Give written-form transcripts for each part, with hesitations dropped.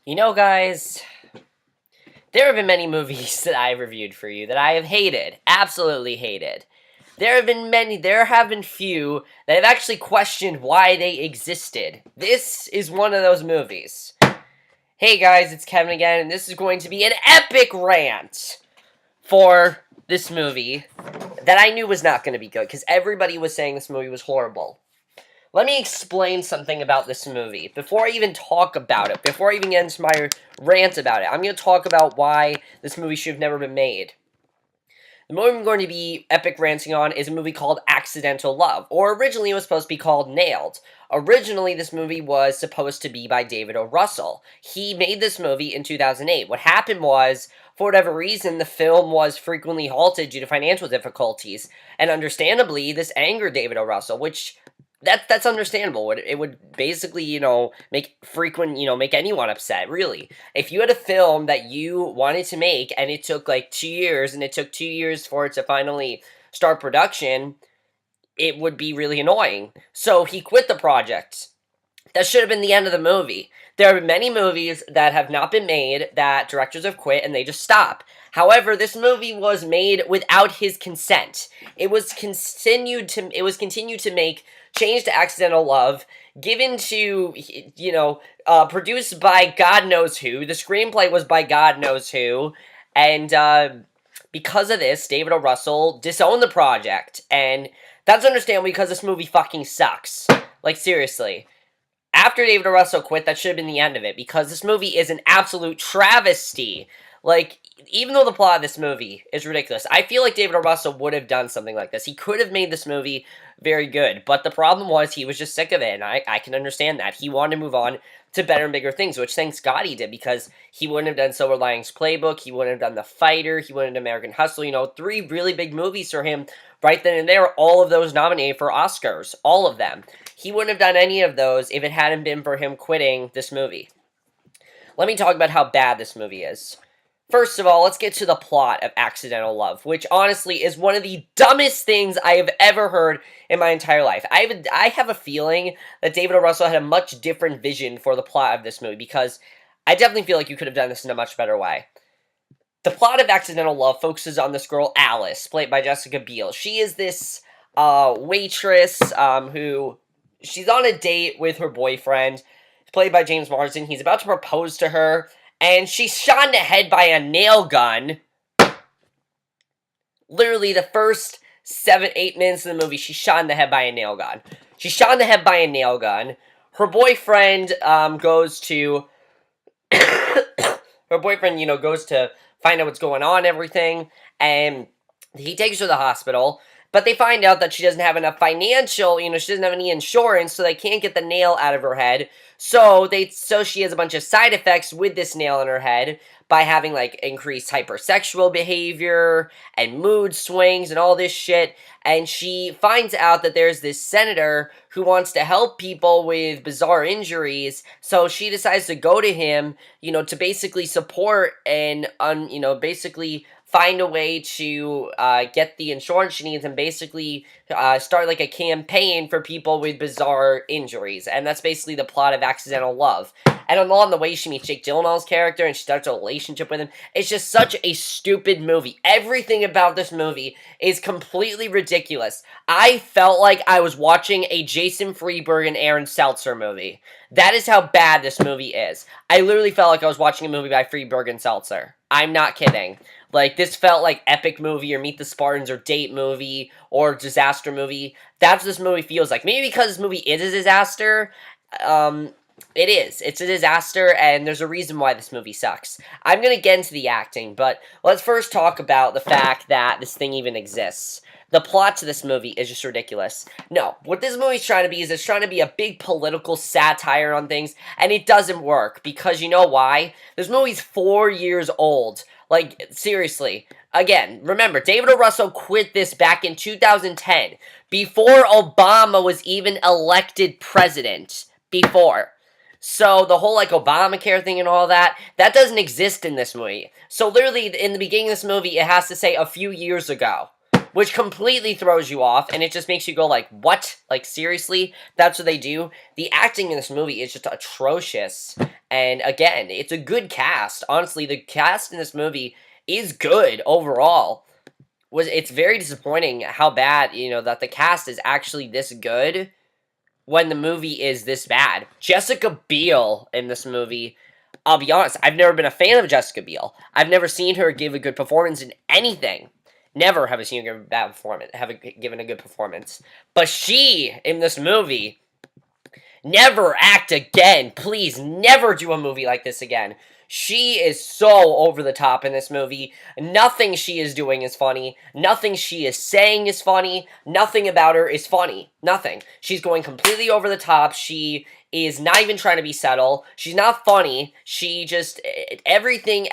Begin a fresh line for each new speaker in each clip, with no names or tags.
You know, guys, there have been many movies that I've reviewed for you that I have hated, absolutely hated. There have been few that have actually questioned why they existed. This is one of those movies. Hey guys, it's Kevin again, and this is going to be an epic rant for this movie that I knew was not going to be good, because everybody was saying this movie was horrible. Let me explain something about this movie. Before I even talk about it, before I even get into my rant about it, I'm going to talk about why this movie should have never been made. The movie I'm going to be epic ranting on is a movie called Accidental Love, or originally it was supposed to be called Nailed. Originally, this movie was supposed to be by David O. Russell. He made this movie in 2008. What happened was, for whatever reason, the film was frequently halted due to financial difficulties, and understandably, this angered David O. Russell, which that's understandable. It would basically, make anyone upset, really. If you had a film that you wanted to make, and it took, 2 years, and it took 2 years for it to finally start production, it would be really annoying. So he quit the project. That should have been the end of the movie. There have been many movies that have not been made that directors have quit and they just stop. However, this movie was made without his consent. It was continued to make Change to Accidental Love, given to, produced by God knows who. The screenplay was by God knows who. And because of this, David O. Russell disowned the project. And that's understandable because this movie fucking sucks. Like, seriously. After David O. Russell quit, that should have been the end of it, because this movie is an absolute travesty. Like, even though the plot of this movie is ridiculous, I feel like David O. Russell would have done something like this. He could have made this movie very good, but the problem was he was just sick of it, and I can understand that. He wanted to move on to better and bigger things, which thanks God he did, because he wouldn't have done Silver Linings Playbook, he wouldn't have done The Fighter, he wouldn't have done American Hustle, 3 really big movies for him right then and there, all of those nominated for Oscars, all of them. He wouldn't have done any of those if it hadn't been for him quitting this movie. Let me talk about how bad this movie is. First of all, let's get to the plot of Accidental Love, which honestly is one of the dumbest things I have ever heard in my entire life. I have a feeling that David O. Russell had a much different vision for the plot of this movie, because I definitely feel like you could have done this in a much better way. The plot of Accidental Love focuses on this girl, Alice, played by Jessica Biel. She is this waitress who... She's on a date with her boyfriend, played by James Marsden. He's about to propose to her, and she's shot in the head by a nail gun. Literally, the first 7-8 minutes of the movie, she's shot in the head by a nail gun. She's shot in the head by a nail gun. Her boyfriend goes to... her boyfriend, goes to find out what's going on and everything, and he takes her to the hospital. But they find out that she doesn't have enough financial, she doesn't have any insurance, so they can't get the nail out of her head. So she has a bunch of side effects with this nail in her head by having, increased hypersexual behavior and mood swings and all this shit. And she finds out that there's this senator who wants to help people with bizarre injuries, so she decides to go to him, to basically support and, basically find a way to get the insurance she needs and basically start a campaign for people with bizarre injuries. And that's basically the plot of Accidental Love. And along the way, she meets Jake Gyllenhaal's character and she starts a relationship with him. It's just such a stupid movie. Everything about this movie is completely ridiculous. I felt like I was watching a Jason Freeberg and Aaron Seltzer movie. That is how bad this movie is. I literally felt like I was watching a movie by Freeberg and Seltzer. I'm not kidding. This felt like Epic Movie or Meet the Spartans or Date Movie or Disaster Movie. That's what this movie feels like. Maybe because this movie is a disaster, it is. It's a disaster, and there's a reason why this movie sucks. I'm going to get into the acting, but let's first talk about the fact that this thing even exists. The plot to this movie is just ridiculous. No, what this movie's trying to be is it's trying to be a big political satire on things, and it doesn't work, because you know why? This movie's 4 years old. Seriously. Again, remember, David O. Russell quit this back in 2010, before Obama was even elected president. Before. So, the whole, Obamacare thing and all that doesn't exist in this movie. So, literally, in the beginning of this movie, it has to say a few years ago. which completely throws you off, and it just makes you go like, what? Like, seriously? That's what they do? The acting in this movie is just atrocious, and again, it's a good cast. Honestly, the cast in this movie is good overall. It's very disappointing how bad, that the cast is actually this good when the movie is this bad. Jessica Biel in this movie, I'll be honest, I've never been a fan of Jessica Biel. I've never seen her give a good performance in anything. Never have I seen her give a bad performance, given a good performance. But she, in this movie, never act again. Please, never do a movie like this again. She is so over the top in this movie. Nothing she is doing is funny. Nothing she is saying is funny. Nothing about her is funny. Nothing. She's going completely over the top. She is not even trying to be subtle. She's not funny. She just, everything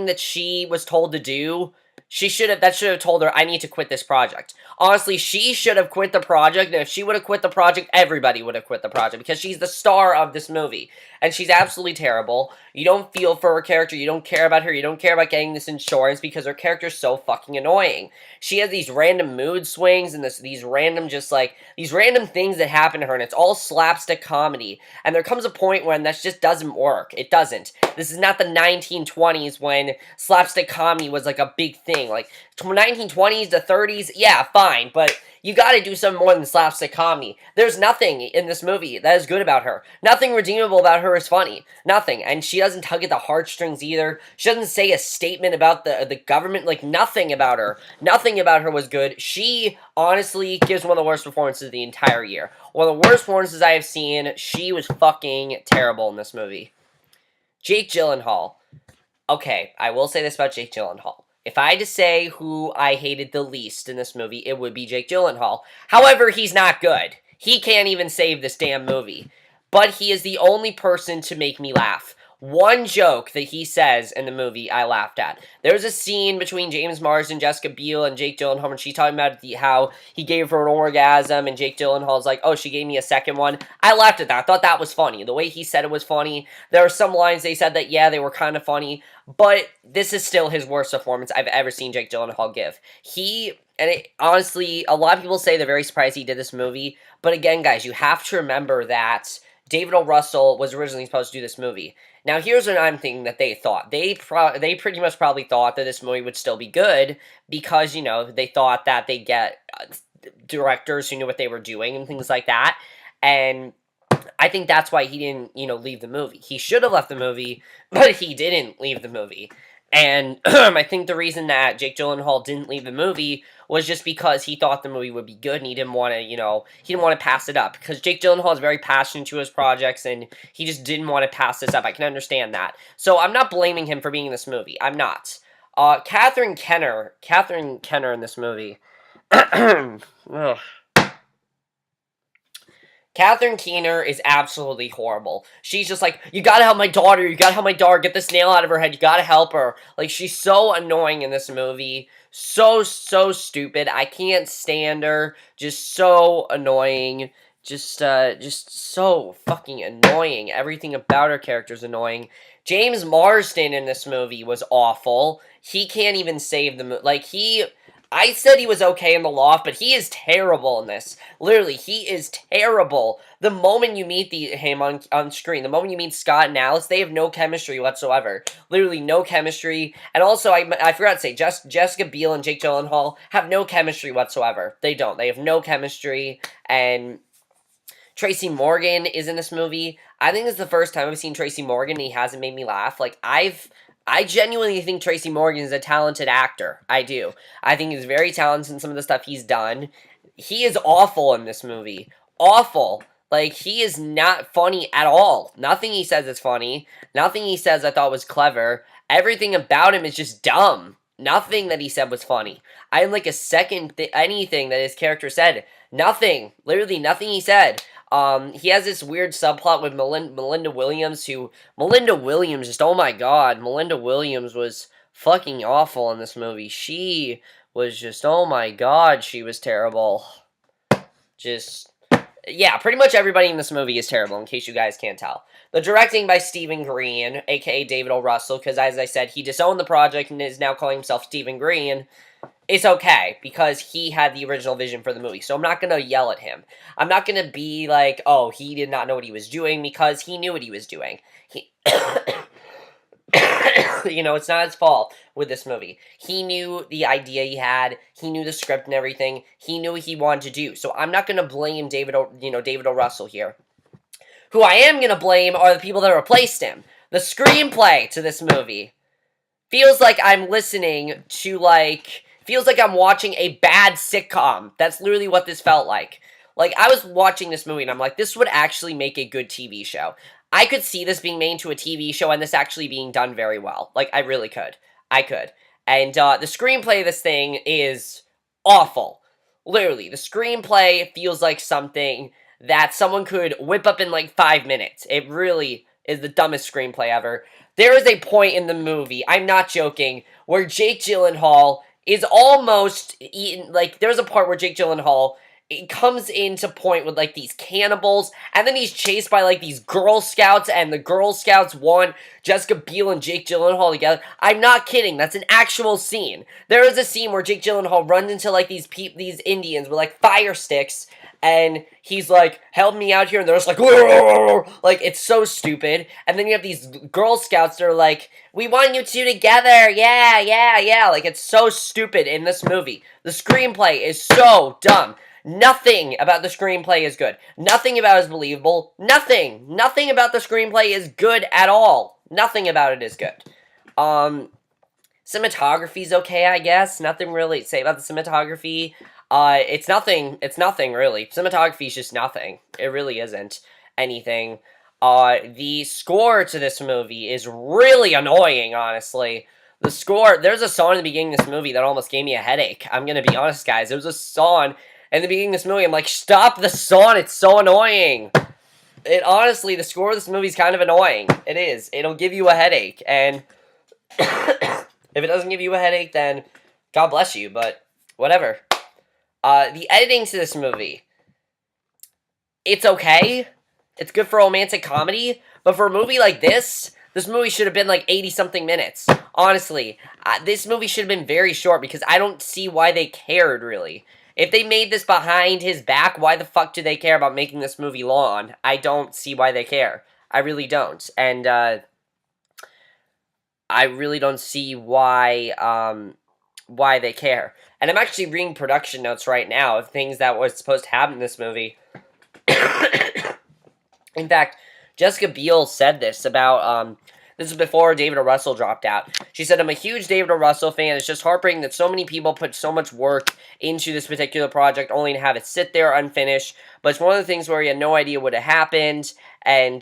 that she was told to do, that should have told her, I need to quit this project. Honestly, she should have quit the project, and if she would have quit the project, everybody would have quit the project, because she's the star of this movie, and she's absolutely terrible. You don't feel for her character, you don't care about her, you don't care about getting this insurance, because her character's so fucking annoying. She has these random mood swings, and these random things that happen to her, and it's all slapstick comedy, and there comes a point when that just doesn't work. It doesn't. This is not the 1920s when slapstick comedy was like a big thing. Like, 1920s to 30s, yeah, fine, but you gotta do something more than slapstick comedy. There's nothing in this movie that is good about her. Nothing redeemable about her is funny. Nothing. And she doesn't tug at the heartstrings either. She doesn't say a statement about the government. Like, nothing about her. Nothing about her was good. She, honestly, gives one of the worst performances of the entire year. One of the worst performances I have seen. She was fucking terrible in this movie. Jake Gyllenhaal. Okay, I will say this about Jake Gyllenhaal. If I had to say who I hated the least in this movie, it would be Jake Gyllenhaal. However, he's not good. He can't even save this damn movie. But he is the only person to make me laugh. One joke that he says in the movie, I laughed at. There's a scene between James Marsden, Jessica Biel, and Jake Gyllenhaal, and she's talking about how he gave her an orgasm, and Jake Gyllenhaal's like, oh, she gave me a second one. I laughed at that. I thought that was funny. The way he said it was funny. There are some lines they said that, yeah, they were kind of funny, but this is still his worst performance I've ever seen Jake Gyllenhaal give. Honestly, a lot of people say they're very surprised he did this movie, but again, guys, you have to remember that David O. Russell was originally supposed to do this movie. Now, here's what I'm thinking that they thought. They pretty much probably thought that this movie would still be good because, they thought that they'd get directors who knew what they were doing and things like that. And I think that's why he didn't, leave the movie. He should have left the movie, but he didn't leave the movie. And I think the reason that Jake Gyllenhaal didn't leave the movie was just because he thought the movie would be good and he didn't want to, he didn't want to pass it up. Because Jake Gyllenhaal is very passionate to his projects and he just didn't want to pass this up. I can understand that. So I'm not blaming him for being in this movie. I'm not. Catherine Kenner in this movie. Ugh. Catherine Keener is absolutely horrible. She's just like, you gotta help my daughter, get this nail out of her head, you gotta help her. Like, she's so annoying in this movie. So stupid. I can't stand her. Just so annoying. Just so fucking annoying. Everything about her character is annoying. James Marsden in this movie was awful. He can't even save the movie. I said he was okay in The Loft, but he is terrible in this. Literally, he is terrible. The moment you meet him on screen, the moment you meet Scott and Alice, they have no chemistry whatsoever. Literally, no chemistry. And also, I forgot to say, Jessica Biel and Jake Gyllenhaal have no chemistry whatsoever. They don't. They have no chemistry. And Tracy Morgan is in this movie. I think this is the first time I've seen Tracy Morgan and he hasn't made me laugh. I genuinely think Tracy Morgan is a talented actor. I do. I think he's very talented in some of the stuff he's done. He is awful in this movie. Awful. He is not funny at all. Nothing he says is funny. Nothing he says I thought was clever. Everything about him is just dumb. Nothing that he said was funny. I didn't like a second anything that his character said. Nothing. Literally nothing he said. He has this weird subplot with Melinda Williams, oh my god, Melinda Williams was fucking awful in this movie. She was just, oh my god, she was terrible. Just, Yeah, pretty much everybody in this movie is terrible, in case you guys can't tell. The directing by Stephen Green, aka David O. Russell, because as I said, he disowned the project and is now calling himself Stephen Green. It's okay, because he had the original vision for the movie, so I'm not gonna yell at him. I'm not gonna be like, oh, he did not know what he was doing, because he knew what he was doing. He... it's not his fault with this movie. He knew the idea he had. He knew the script and everything. He knew what he wanted to do. So I'm not gonna blame David O. Russell here. Who I am gonna blame are the people that replaced him. The screenplay to this movie feels like I'm listening to feels like I'm watching a bad sitcom. That's literally what this felt like. Like, I was watching this movie and I'm like, this would actually make a good TV show. I could see this being made into a TV show and this actually being done very well. Like, I really could. I could. And the screenplay of this thing is awful. Literally, the screenplay feels like something that someone could whip up in like 5 minutes. It really is the dumbest screenplay ever. There is a point in the movie, I'm not joking, where Jake Gyllenhaal is almost eaten. Like, there's a part where Jake Gyllenhaal comes into point with like these cannibals, and then he's chased by like these Girl Scouts, and the Girl Scouts want Jessica Biel and Jake Gyllenhaal together. I'm not kidding. That's an actual scene. There is a scene where Jake Gyllenhaal runs into like these Indians with like fire sticks, and he's like, help me out here, and they're just like, like, it's so stupid. And then you have these Girl Scouts that are like, we want you two together, yeah, yeah, yeah. Like, it's so stupid in this movie. The screenplay is so dumb. Nothing about the screenplay is good. Nothing about it is believable. Nothing. Nothing about the screenplay is good at all. Nothing about it is good. Cinematography's okay, I guess. Nothing really to say about the cinematography. It's nothing really. Cinematography's just nothing. It really isn't anything. The score to this movie is really annoying, honestly. The score, there's a song in the beginning of this movie that almost gave me a headache. I'm gonna be honest, guys. There was a song in the beginning of this movie. I'm like, stop the song, it's so annoying. Honestly, the score of this movie is kind of annoying. It is. It'll give you a headache, and if it doesn't give you a headache, then God bless you, but whatever. The editing to this movie, it's okay. It's good for romantic comedy, but for a movie like this movie should have been like 80-something minutes. Honestly, this movie should have been very short, because I don't see why they cared, really. If they made this behind his back, why the fuck do they care about making this movie long? I don't see why they care. I really don't. And, I really don't see why they care. And I'm actually reading production notes right now of things that was supposed to happen in this movie. In fact, Jessica Biel said this about, this is before David O. Russell dropped out. She said, I'm a huge David O. Russell fan. It's just heartbreaking that so many people put so much work into this particular project only to have it sit there unfinished. But it's one of the things where he had no idea what had happened. And,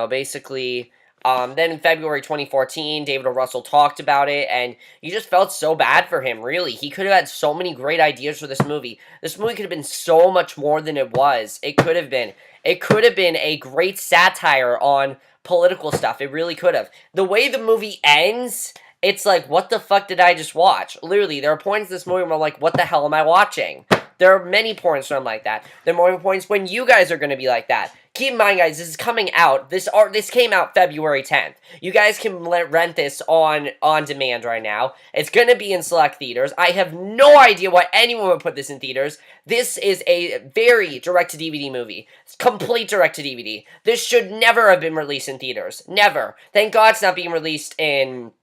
basically, then in February 2014, David O. Russell talked about it, and you just felt so bad for him, really. He could have had so many great ideas for this movie. This movie could have been so much more than it was. It could have been. It could have been a great satire on political stuff. It really could have. The way the movie ends, it's like, what the fuck did I just watch? Literally, there are points in this movie where I'm like, what the hell am I watching? There are many points where I'm like that. There are more points when you guys are going to be like that. Keep in mind, guys, this is coming out. This came out February 10th. You guys can rent this on demand right now. It's going to be in select theaters. I have no idea why anyone would put this in theaters. This is a very direct-to-DVD movie. It's complete direct-to-DVD. This should never have been released in theaters. Never. Thank God it's not being released in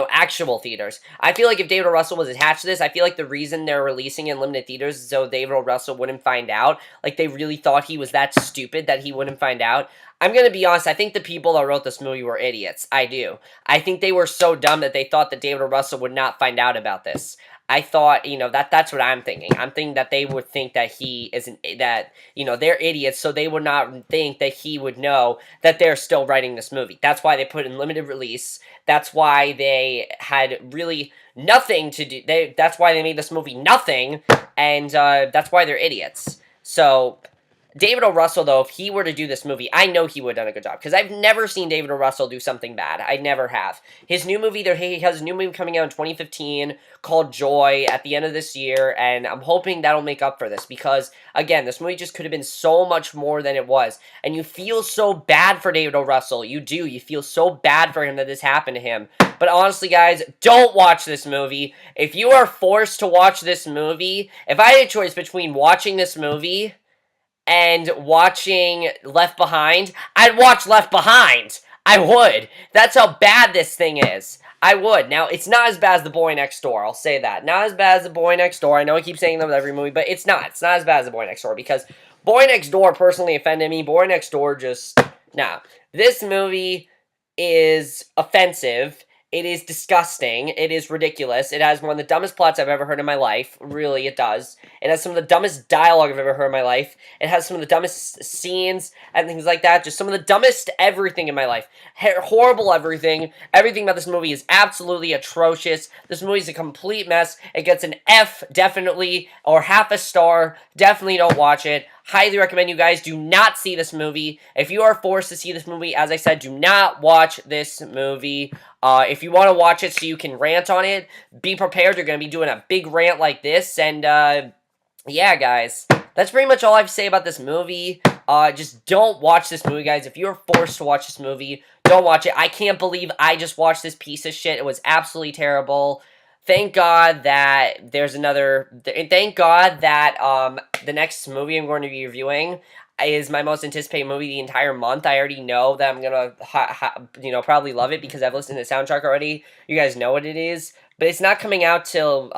actual theaters. I feel like if David O. Russell was attached to this, I feel like the reason they're releasing in limited theaters is so David O. Russell wouldn't find out. Like, they really thought he was that stupid that he wouldn't find out. I'm gonna be honest, I think the people that wrote this movie were idiots. I do. I think they were so dumb that they thought that David O. Russell would not find out about this. I thought, that's what I'm thinking. I'm thinking that they would think that he isn't, that, they're idiots, so they would not think that he would know that they're still writing this movie. That's why they put in limited release. That's why they had really nothing to do. That's why they made this movie nothing, and that's why they're idiots. So, David O. Russell, though, if he were to do this movie, I know he would have done a good job. Because I've never seen David O. Russell do something bad. I never have. His new movie, he has a new movie coming out in 2015 called Joy at the end of this year. And I'm hoping that'll make up for this. Because, again, this movie just could have been so much more than it was. And you feel so bad for David O. Russell. You do. You feel so bad for him that this happened to him. But honestly, guys, don't watch this movie. If you are forced to watch this movie, if I had a choice between watching this movie and watching Left Behind, I'd watch Left Behind. I would. That's how bad this thing is. I would. Now, it's not as bad as The Boy Next Door. I'll say that. Not as bad as The Boy Next Door. I know I keep saying that with every movie, but it's not. It's not as bad as The Boy Next Door because Boy Next Door personally offended me. Boy Next Door just... Nah. This movie is offensive. It is disgusting. It is ridiculous. It has one of the dumbest plots I've ever heard in my life. Really, it does. It has some of the dumbest dialogue I've ever heard in my life. It has some of the dumbest scenes and things like that. Just some of the dumbest everything in my life. Horrible everything. Everything about this movie is absolutely atrocious. This movie is a complete mess. It gets an F, definitely, or half a star. Definitely don't watch it. Highly recommend you guys do not see this movie. If you are forced to see this movie, as I said, do not watch this movie. If you want to watch it so you can rant on it, be prepared. You're going to be doing a big rant like this. And, yeah, guys. That's pretty much all I have to say about this movie. Just don't watch this movie, guys. If you're forced to watch this movie, don't watch it. I can't believe I just watched this piece of shit. It was absolutely terrible. Thank God that there's another... Thank God that the next movie I'm going to be reviewing is my most anticipated movie the entire month. I already know that I'm gonna, probably love it because I've listened to the soundtrack already. You guys know what it is. But it's not coming out till,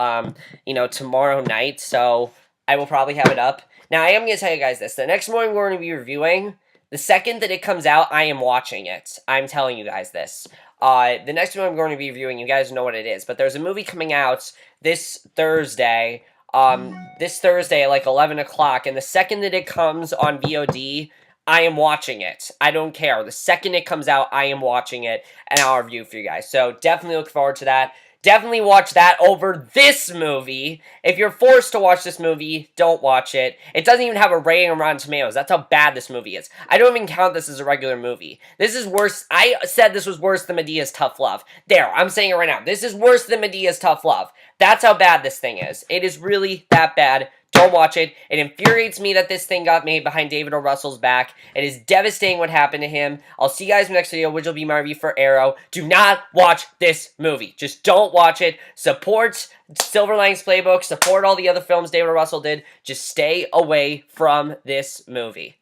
tomorrow night, so I will probably have it up. Now, I am going to tell you guys this. The next movie we're going to be reviewing, the second that it comes out, I am watching it. I'm telling you guys this. The next one I'm going to be reviewing, you guys know what it is, but there's a movie coming out this Thursday, at like 11 o'clock, and the second that it comes on VOD, I am watching it. I don't care. The second it comes out, I am watching it, and I'll review for you guys. So definitely look forward to that. Definitely watch that over this movie. If you're forced to watch this movie, don't watch it. It doesn't even have a rating on Rotten Tomatoes. That's how bad this movie is. I don't even count this as a regular movie. This is worse. I said this was worse than Medea's Tough Love. There, I'm saying it right now. This is worse than Medea's Tough Love. That's how bad this thing is. It is really that bad. Don't watch it. It infuriates me that this thing got made behind David O. Russell's back. It is devastating what happened to him. I'll see you guys in the next video, which will be my review for Arrow. Do not watch this movie. Just don't watch it. Support Silver Linings Playbook. Support all the other films David O. Russell did. Just stay away from this movie.